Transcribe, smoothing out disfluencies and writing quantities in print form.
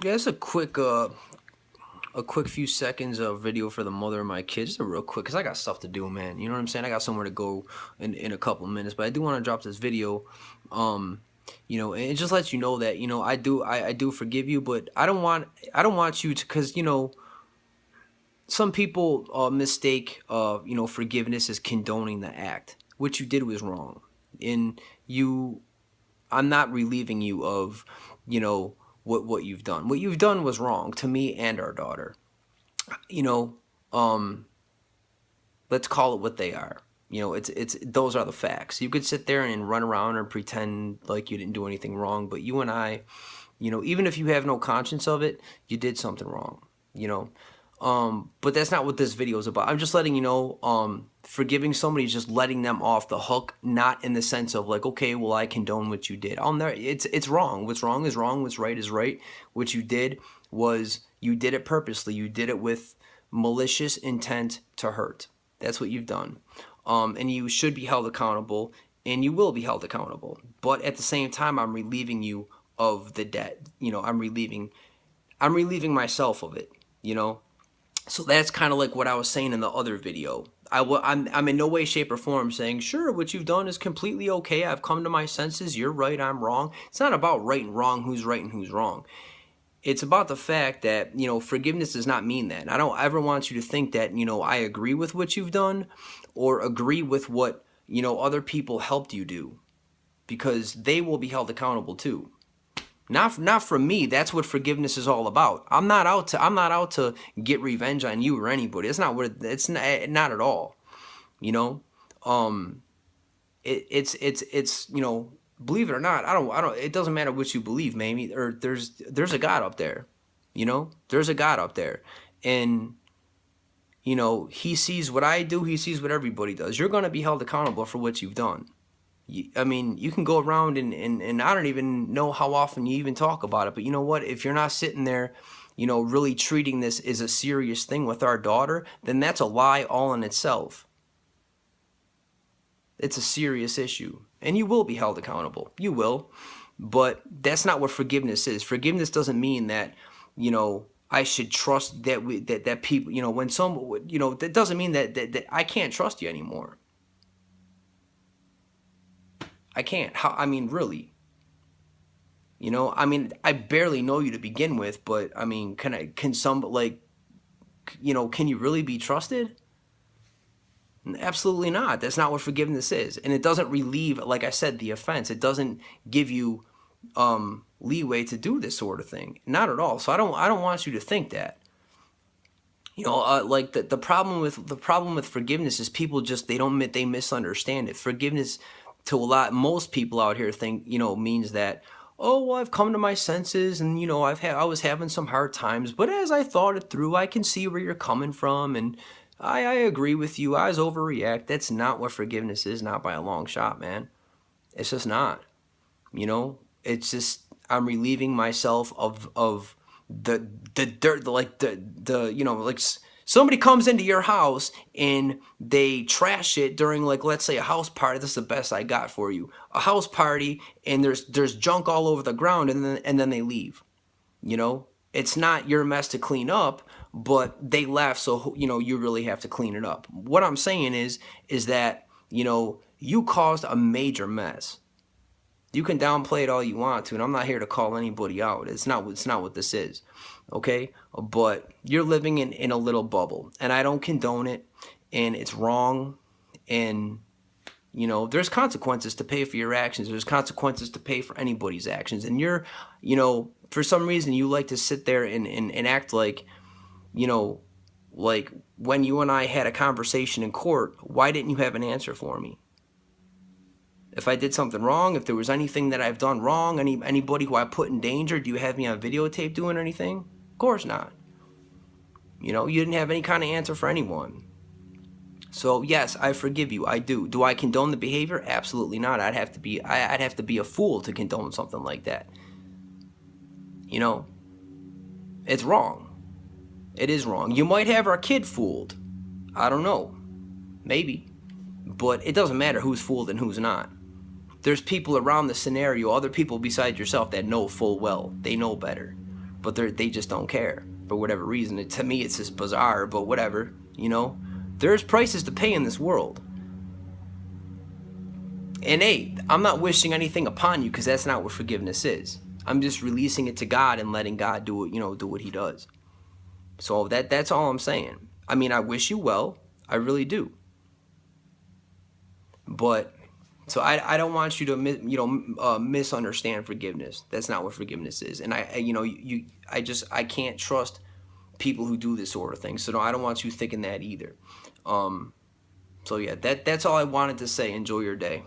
Yeah, it's a quick few seconds of video for the mother of my kids. Just a real quick, cause I got stuff to do, man. You know what I'm saying? I got somewhere to go in a couple of minutes, but I do want to drop this video. Um, and it just lets you know that I do forgive you, but I don't want you to, cause some people mistake forgiveness as condoning the act. What you did was wrong, and I'm not relieving you of what you've done. What you've done was wrong to me and our daughter. you know, um, let's call it what they are. It's those are the facts. You could sit there and run around and pretend like you didn't do anything wrong, but you and I, even if you have no conscience of it, you did something wrong. You know, but that's not what this video is about. I'm just letting you know, forgiving somebody is just letting them off the hook, not in the sense of like, okay, well, I condone what you did. I'll never. It's wrong. What's wrong is wrong. What's right is right. What you did was you did it purposely. You did it with malicious intent to hurt. That's what you've done, and you should be held accountable, and you will be held accountable. But at the same time, I'm relieving you of the debt. I'm relieving myself of it. So that's kind of like what I was saying in the other video. I'm in no way, shape, or form saying, sure, what you've done is completely okay. I've come to my senses. You're right. I'm wrong. It's not about right and wrong, who's right and who's wrong. It's about the fact that, forgiveness does not mean that. And I don't ever want you to think that, I agree with what you've done or agree with what, other people helped you do, because they will be held accountable too. Not from me. That's what forgiveness is all about. I'm not out to get revenge on you or anybody. It's not what it's not at all. It's believe it or not, I don't it doesn't matter what you believe, maybe, or there's a God up there. There's a God up there, and he sees what I do, he sees what everybody does. You're going to be held accountable for what you've done. I mean, you can go around and I don't even know how often you even talk about it, but you know what? If you're not sitting there, really treating this as a serious thing with our daughter, then that's a lie all in itself. It's a serious issue, and you will be held accountable. You will, but that's not what forgiveness is. Forgiveness doesn't mean that, I should trust that people, when that doesn't mean that I can't trust you anymore. I can't. I mean, really. I barely know you to begin with, but I mean, can you really be trusted? Absolutely not. That's not what forgiveness is. And it doesn't relieve, like I said, the offense. It doesn't give you leeway to do this sort of thing. Not at all. So I don't want you to think that. Like the problem with forgiveness is people just they misunderstand it. Forgiveness to most people out here think, means that, oh, well, I've come to my senses and, I was having some hard times, but as I thought it through, I can see where you're coming from, and I agree with you. I was overreact. That's not what forgiveness is, not by a long shot, man. It's just not. It's just I'm relieving myself of the dirt, like like somebody comes into your house and they trash it during, like, let's say a house party. This is the best I got for you. A house party, and there's junk all over the ground, and then they leave. It's not your mess to clean up, but they left, so you really have to clean it up. What I'm saying is that you caused a major mess. You can downplay it all you want to, and I'm not here to call anybody out. It's not what this is, okay? But you're living in a little bubble, and I don't condone it, and it's wrong, and there's consequences to pay for your actions. There's consequences to pay for anybody's actions, and you're, for some reason you like to sit there and act like, like when you and I had a conversation in court, why didn't you have an answer for me? If I did something wrong, if there was anything that I've done wrong, anybody who I put in danger, do you have me on videotape doing anything? Of course not. You didn't have any kind of answer for anyone. So yes, I forgive you. I do. Do I condone the behavior? Absolutely not. I'd have to be a fool to condone something like that. It's wrong. It is wrong. You might have our kid fooled. I don't know. Maybe. But it doesn't matter who's fooled and who's not. There's people around the scenario, other people besides yourself, that know full well. They know better. but they just don't care for whatever reason. To me, it's just bizarre, but whatever, you know. There's prices to pay in this world. And hey, I'm not wishing anything upon you, because that's not what forgiveness is. I'm just releasing it to God and letting God do it, do what he does. So that's all I'm saying. I mean, I wish you well. I really do. But so I don't want you to misunderstand forgiveness. That's not what forgiveness is. And I can't trust people who do this sort of thing. So no, I don't want you thinking that either. So yeah, that's all I wanted to say. Enjoy your day.